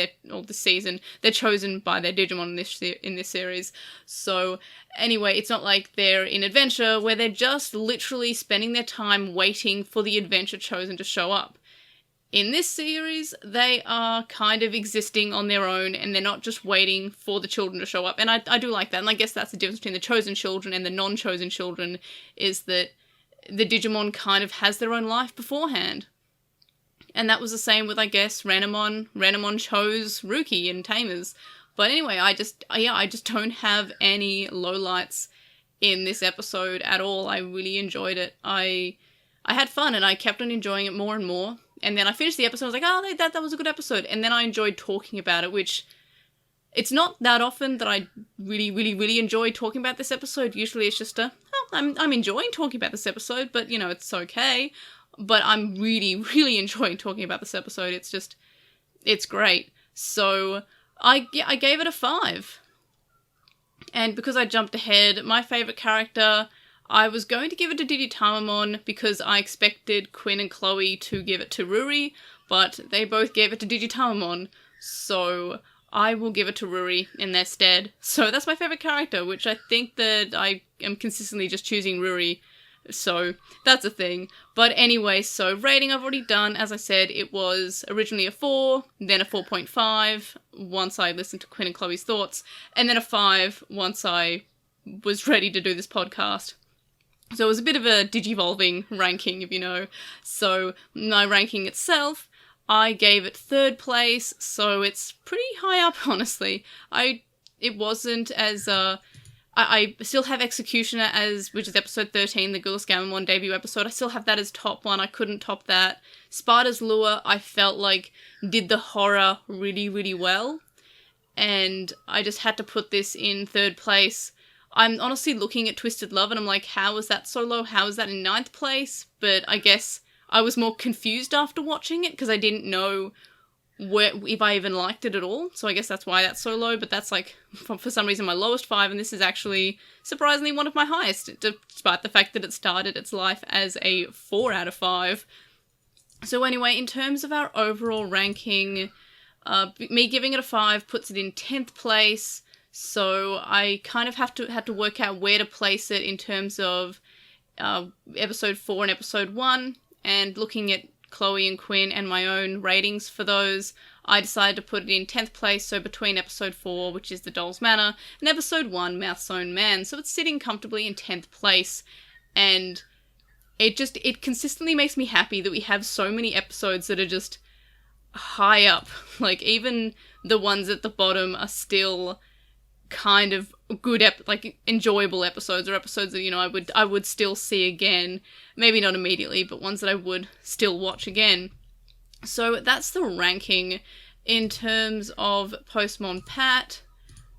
this season. They're chosen by their Digimon in this series. So anyway, it's not like they're in adventure where they're just literally spending their time waiting for the adventure chosen to show up. In this series, they are kind of existing on their own, and they're not just waiting for the children to show up. And I do like that, and I guess that's the difference between the chosen children and the non-chosen children, is that the Digimon kind of has their own life beforehand. And that was the same with, I guess, Renamon. Renamon chose Ruki and Tamers. But anyway, I just don't have any lowlights in this episode at all. I really enjoyed it. I had fun, and I kept on enjoying it more and more. And then I finished the episode, I was like, oh, that was a good episode. And then I enjoyed talking about it, which it's not that often that I really, really, really enjoy talking about this episode. Usually it's just I'm enjoying talking about this episode, but, you know, it's okay. But I'm really, really enjoying talking about this episode. It's great. So I gave it a 5. And because I jumped ahead, my favourite character, I was going to give it to DigiTamamon because I expected Quinn and Chloe to give it to Ruri, but they both gave it to DigiTamamon, so I will give it to Ruri in their stead. So that's my favourite character, which I think that I am consistently just choosing Ruri, so that's a thing. But anyway, so rating I've already done. As I said, it was originally a 4, then a 4.5 once I listened to Quinn and Chloe's thoughts, and then a 5 once I was ready to do this podcast. So it was a bit of a digivolving ranking, if you know. So my ranking itself, I gave it 3rd place, so it's pretty high up, honestly. It wasn't as, I still have Executioner which is episode 13, the Gamamon debut episode. I still have that as top 1, I couldn't top that. Sparta's Lure, I felt like, did the horror really, really well. And I just had to put this in 3rd place. I'm honestly looking at Twisted Love and I'm like, how is that so low? How is that in 9th place? But I guess I was more confused after watching it because I didn't know if I even liked it at all. So I guess that's why that's so low. But that's like, for some reason, my lowest 5. And this is actually surprisingly one of my highest, despite the fact that it started its life as a 4 out of 5. So anyway, in terms of our overall ranking, me giving it a 5 puts it in 10th place. So I kind of had to work out where to place it in terms of episode 4 and episode 1, and looking at Chloe and Quinn and my own ratings for those, I decided to put it in 10th place, so between episode 4, which is The Doll's Manor, and episode 1, Mouth's Own Man. So it's sitting comfortably in 10th place, and it consistently makes me happy that we have so many episodes that are just high up. Like, even the ones at the bottom are still kind of good, enjoyable episodes, or episodes that, you know, I would still see again. Maybe not immediately, but ones that I would still watch again. So that's the ranking in terms of Postmon Pat.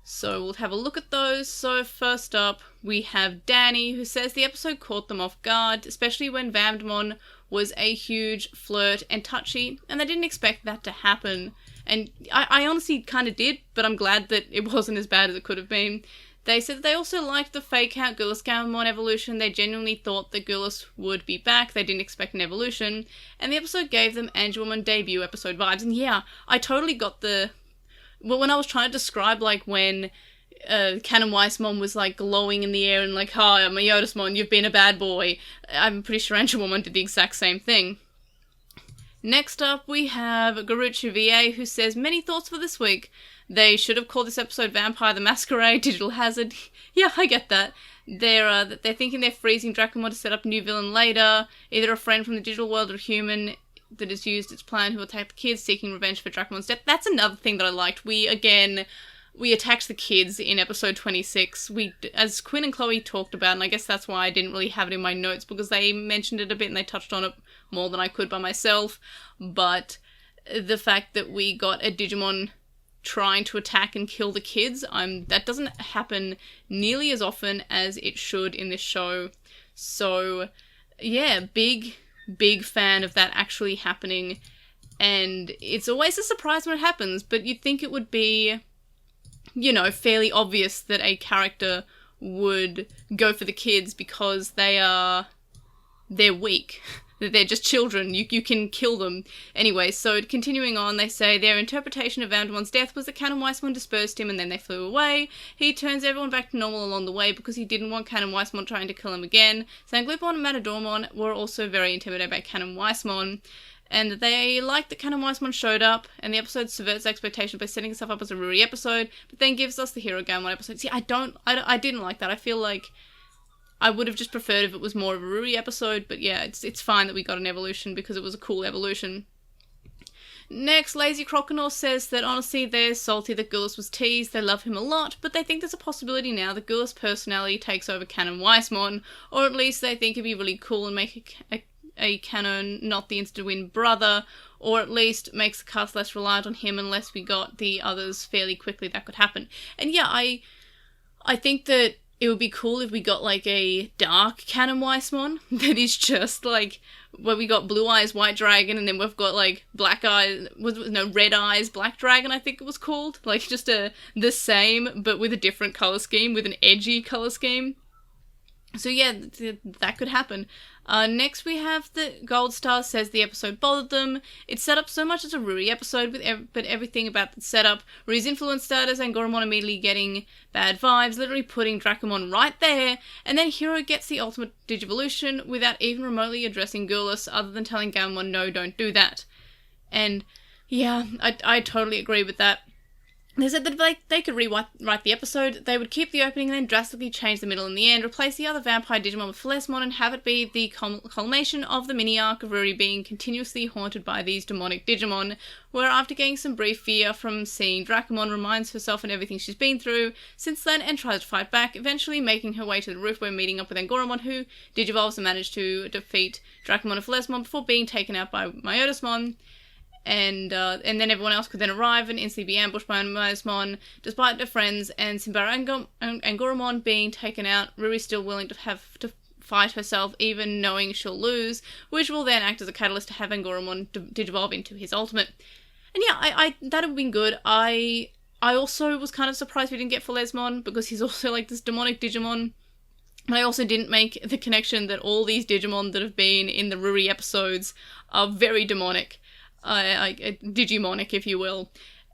So we'll have a look at those. So first up, we have Danny, who says the episode caught them off guard, especially when Vamdemon was a huge flirt and touchy, and they didn't expect that to happen. And I honestly kind of did, but I'm glad that it wasn't as bad as it could have been. They said that they also liked the fake-out Gamamon evolution. They genuinely thought that Gulas would be back. They didn't expect an evolution. And the episode gave them Angoramon debut episode vibes. And yeah, I totally got when I was trying to describe, like, when Canon Weissmon was like glowing in the air and like, "Hi, I'm a Yotismon, you've been a bad boy." I'm pretty sure Angoramon did the exact same thing. Next up, we have Garuchu VA, who says, "Many thoughts for this week. They should have called this episode Vampire the Masquerade, Digital Hazard." Yeah, I get that. They're thinking they're freezing Dracomon to set up a new villain later, either a friend from the digital world or a human that has used its plan who will attack the kids, seeking revenge for Dracomon's death. That's another thing that I liked. We attacked the kids in episode 26. As Quinn and Chloe talked about, and I guess that's why I didn't really have it in my notes, because they mentioned it a bit and they touched on it more than I could by myself. But the fact that we got a Digimon trying to attack and kill the kids, that doesn't happen nearly as often as it should in this show. So, yeah, big fan of that actually happening. And it's always a surprise when it happens, but you'd think it would be, fairly obvious that a character would go for the kids because they're weak. They're just children. You can kill them. Anyway, so continuing on, they say their interpretation of Vandemon's death was that Canon Weissmon dispersed him and then they flew away. He turns everyone back to normal along the way because he didn't want Canon Weissmon trying to kill him again. Sanglipon and Matadormon were also very intimidated by Canon Weissmon, and they liked that Canon Weissmon showed up, and the episode subverts expectations by setting itself up as a Ruri episode, but then gives us the Hero Gamon episode. See, I didn't like that. I feel like I would have just preferred if it was more of a Ruri episode, but yeah, it's fine that we got an evolution because it was a cool evolution. Next, Lazy Croconaw says that honestly they're salty that Gulas was teased, they love him a lot, but they think there's a possibility now that Gulas' personality takes over Canon Weissmon, or at least they think it'd be really cool and make a Canon not the instant-win brother, or at least makes the cast less reliant on him unless we got the others fairly quickly. That could happen. And yeah, I think that it would be cool if we got, like, a dark Canon Weissmon that is just, like, where we got Blue Eyes, White Dragon, and then we've got, like, Red Eyes, Black Dragon, I think it was called. Like, just the same, but with a different colour scheme, with an edgy colour scheme. So yeah, that could happen. Next we have the Gold Star says the episode bothered them. It's set up so much as a Ruri episode, but everything about the setup. Ruri's influence starters, Angoramon immediately getting bad vibes, literally putting Dracomon right there, and then Hero gets the ultimate Digivolution without even remotely addressing Gulas, other than telling Gamon, no, don't do that. And yeah, I totally agree with that. They said that if they could rewrite the episode, they would keep the opening and then drastically change the middle in the end, replace the other vampire Digimon with Phalesmon, and have it be the culmination of the mini-arc of Ruri being continuously haunted by these demonic Digimon, where after getting some brief fear from seeing Dracomon, reminds herself and everything she's been through since then and tries to fight back, eventually making her way to the roof where meeting up with Angoramon, who digivolves and managed to defeat Dracomon and Phalesmon before being taken out by Myotismon. And then everyone else could then arrive and instantly be ambushed by Myotismon, despite their friends and Simbara Angoramon being taken out. Ruri's still willing to have to fight herself, even knowing she'll lose, which will then act as a catalyst to have Angoramon digivolve into his ultimate. And yeah, I that would have been good. I also was kind of surprised we didn't get Phalesmon, because he's also like this demonic Digimon. And I also didn't make the connection that all these Digimon that have been in the Ruri episodes are very demonic. Digimonic, if you will.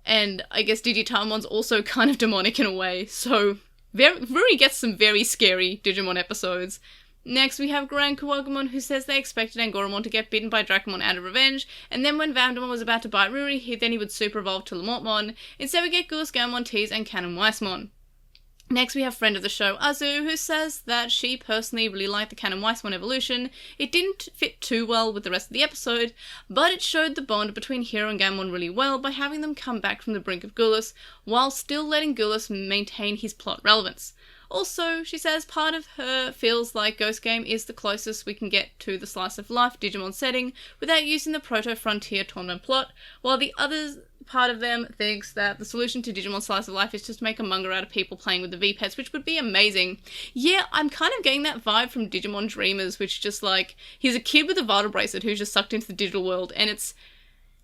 And I guess DigiTamamon's also kind of demonic in a way, so Ruri gets some very scary Digimon episodes. Next we have Grand Kuwagamon, who says they expected Angoramon to get bitten by Dracomon out of revenge, and then when Vandemon was about to bite Ruri, he would super evolve to Lamortmon. Instead we get Gulas, Gamon, Tease, and Canon Weissmon. Next we have friend of the show, Azu, who says that she personally really liked the Canon Weissmon evolution. It didn't fit too well with the rest of the episode, but it showed the bond between Hero and Gamon really well by having them come back from the brink of Gulas, while still letting Gulas maintain his plot relevance. Also, she says part of her feels like Ghost Game is the closest we can get to the slice of life Digimon setting without using the proto-frontier tournament plot, while the other part of them thinks that the solution to Digimon slice of life is just to make a manga out of people playing with the V-Pets, which would be amazing. Yeah, I'm kind of getting that vibe from Digimon Dreamers, which just like, he's a kid with a vital bracelet who's just sucked into the digital world, and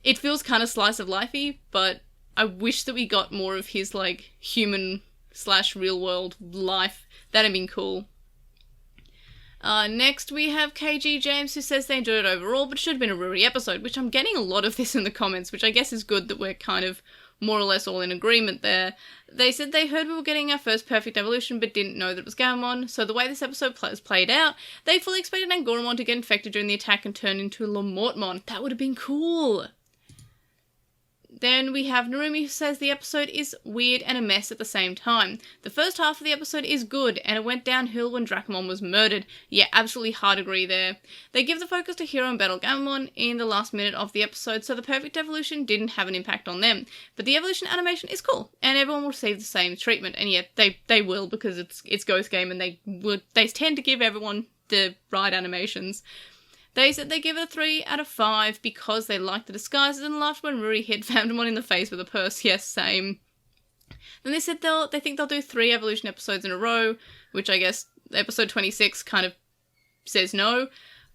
it feels kind of slice of lifey, but I wish that we got more of his like human / real world life. That'd been cool. Next we have KG James, who says they enjoyed it overall, but should have been a Ruri episode, which I'm getting a lot of this in the comments, which I guess is good that we're kind of more or less all in agreement there. They said they heard we were getting our first perfect evolution, but didn't know that it was Gammon. So the way this episode was played out, they fully expected Angoramon to get infected during the attack and turn into Lamortmon. That would have been cool. Then we have Narumi, who says the episode is weird and a mess at the same time. The first half of the episode is good, and it went downhill when Dracomon was murdered. Yeah, absolutely hard agree there. They give the focus to Hero and Battle Gammon in the last minute of the episode, so the perfect evolution didn't have an impact on them. But the evolution animation is cool, and everyone will receive the same treatment. And yeah, they will, because it's Ghost Game, and they tend to give everyone the right animations. They said they give it a 3 out of 5 because they liked the disguises and laughed when Ruri hit Famdemon in the face with a purse. Yes, same. Then they said they think they'll do 3 evolution episodes in a row, which I guess episode 26 kind of says no,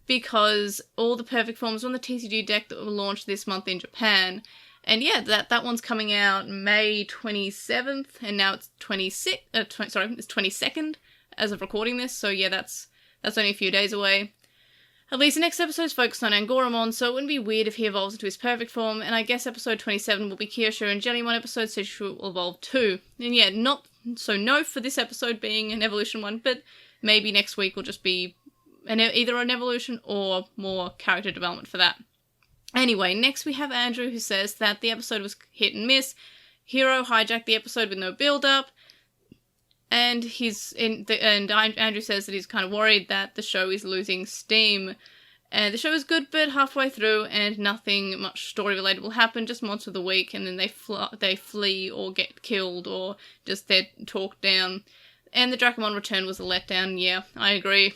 because all the perfect forms are on the TCG deck that will launch this month in Japan. And yeah, that one's coming out May 27th, and now it's 22nd as of recording this, so yeah, that's only a few days away. At least the next episode is focused on Angoramon, so it wouldn't be weird if he evolves into his perfect form, and I guess episode 27 will be Kyosho and Jellymon episode, so she will evolve too. And yeah, no for this episode being an evolution one, but maybe next week will just be either an evolution or more character development for that. Anyway, next we have Andrew, who says that the episode was hit and miss. Hero hijacked the episode with no build-up. And Andrew says that he's kind of worried that the show is losing steam. And the show is good, but halfway through, and nothing much story-related will happen, just monster of the week, and then they flee or get killed, or just they're talked down. And the Dracomon return was a letdown, yeah, I agree.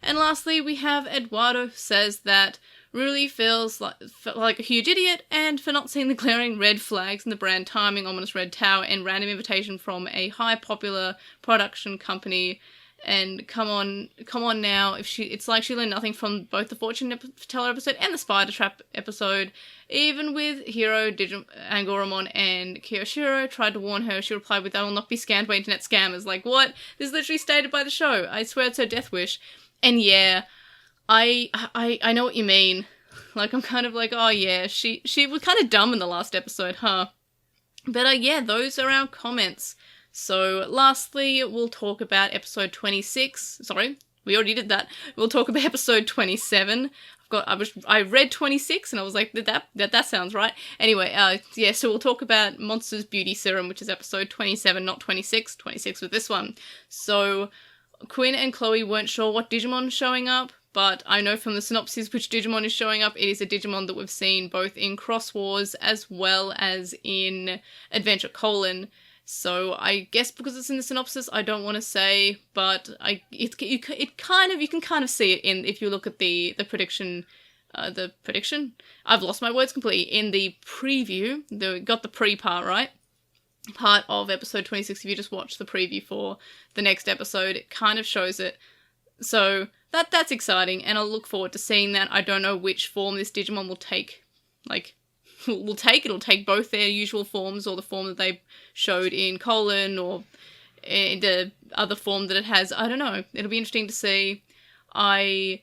And lastly, we have Eduardo, who says that Ruli feels like a huge idiot, and for not seeing the glaring red flags in the brand timing, ominous red tower, and random invitation from a high popular production company. And come on now, it's like she learned nothing from both the Fortune Teller episode and the Spider Trap episode. Even with Hero, Angoramon, and Kiyoshiro tried to warn her, she replied with, "I will not be scammed by internet scammers." Like, what? This is literally stated by the show. I swear it's her death wish. And yeah, I know what you mean. Like, I'm kind of like, oh yeah, she was kind of dumb in the last episode, huh? But yeah, those are our comments. So lastly, we'll talk about episode 26. Sorry, we already did that. We'll talk about episode 27. I read 26 and I was like, that sounds right. Anyway, yeah, so we'll talk about Monsters Beauty Serum, which is episode 27, not 26. 26 with this one. So Quinn and Chloe weren't sure what Digimon is showing up, but I know from the synopsis which Digimon is showing up. It is a Digimon that we've seen both in Cross Wars as well as in Adventure Colon. So I guess because it's in the synopsis, I don't want to say, but you can kind of see it in, if you look at the prediction. I've lost my words completely. In the preview, got the pre-part, right? Part of episode 26, if you just watch the preview for the next episode, it kind of shows it. So that's exciting, and I'll look forward to seeing that. I don't know which form this Digimon will take. It'll take both their usual forms, or the form that they showed in Colon, or the other form that it has. I don't know. It'll be interesting to see. I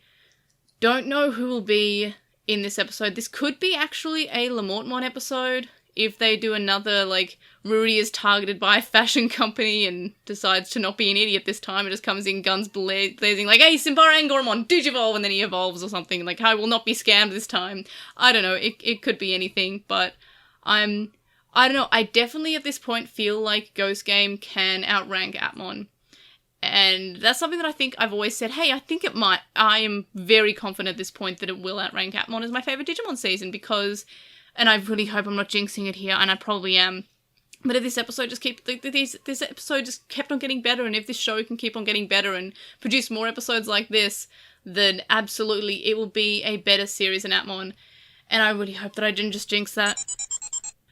don't know who will be in this episode. This could be actually a Lamortmon episode. If they do another, like, Ruri is targeted by a fashion company and decides to not be an idiot this time, it just comes in guns blazing, like, "Hey, Simbara Angoramon, Digivolve," and then he evolves or something, like, "I will not be scammed this time." I don't know, it could be anything, but I don't know, I definitely at this point feel like Ghost Game can outrank Atmon. And that's something that I think I've always said, hey, I think it might. I am very confident at this point that it will outrank Atmon as my favourite Digimon season, because... And I really hope I'm not jinxing it here, and I probably am. But if this episode this episode just kept on getting better, and if this show can keep on getting better and produce more episodes like this, then absolutely it will be a better series than Atmon. And I really hope that I didn't just jinx that.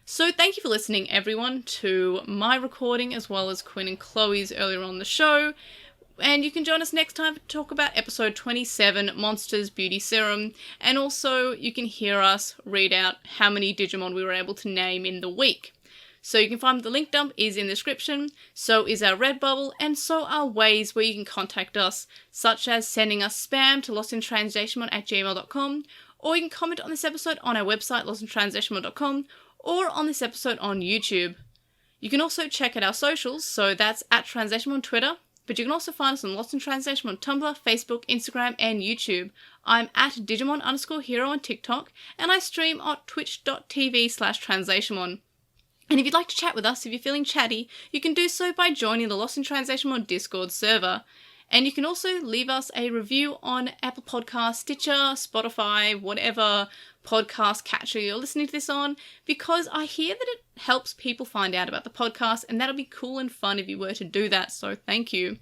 So thank you for listening, everyone, to my recording as well as Quinn and Chloe's earlier on the show. And you can join us next time to talk about episode 27, Monsters Beauty Serum. And also, you can hear us read out how many Digimon we were able to name in the week. So you can find the link dump is in the description, so is our Redbubble, and so are ways where you can contact us, such as sending us spam to LostinTranslationmon@gmail.com, or you can comment on this episode on our website, LostinTranslationmon.com, or on this episode on YouTube. You can also check out our socials, so that's at Translationmon on Twitter, but you can also find us on Lost in Translation on Tumblr, Facebook, Instagram, and YouTube. I'm at Digimon_hero on TikTok, and I stream on twitch.tv/translationmon. And if you'd like to chat with us, if you're feeling chatty, you can do so by joining the Lost in Translationmon Discord server. And you can also leave us a review on Apple Podcasts, Stitcher, Spotify, whatever podcast catcher you're listening to this on, because I hear that it helps people find out about the podcast, and that'll be cool and fun if you were to do that, so thank you.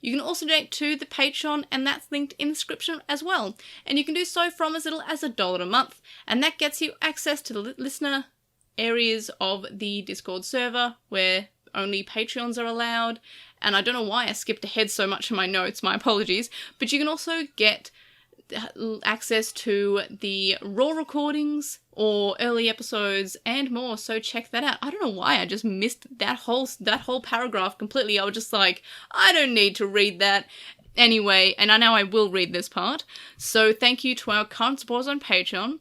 You can also donate to the Patreon, and that's linked in the description as well. And you can do so from as little as $1 a month, and that gets you access to the listener areas of the Discord server where only Patreons are allowed. And I don't know why I skipped ahead so much in my notes, my apologies, but you can also get access to the raw recordings or early episodes and more, so check that out. I don't know why I just missed that whole paragraph completely. I was just like, I don't need to read that. Anyway, and I know I will read this part. So thank you to our current supporters on Patreon: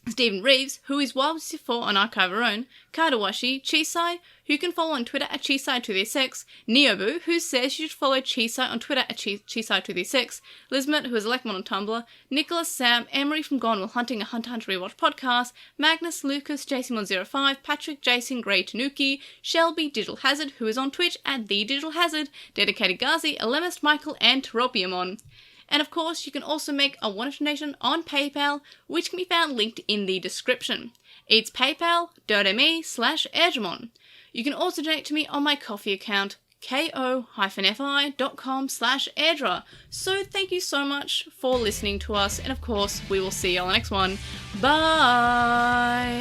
Stephen Reeves, who is Wild64 on Archive Our Own; Kadawashi, Chisai, who you can follow on Twitter at Chisai236; Neobu, who says you should follow Chisai on Twitter at Chisai236; Lizmet, who is Lekmon on Tumblr; Nicholas, Sam, Emery from Gone While Hunting, a Hunter Hunter Rewatch podcast; Magnus, Lucas, JC105, Patrick, Jason, Grey Tanuki, Shelby, Digital Hazard, who is on Twitch at The Digital Hazard, Dedicated Gazi, Elemist, Michael, and Teropiamon. And of course, you can also make a one-off donation on PayPal, which can be found linked in the description. It's paypal.me/Angoramon. You can also donate to me on my Ko-fi account, ko-fi.com/Airdra. So thank you so much for listening to us, and of course, we will see you on the next one. Bye!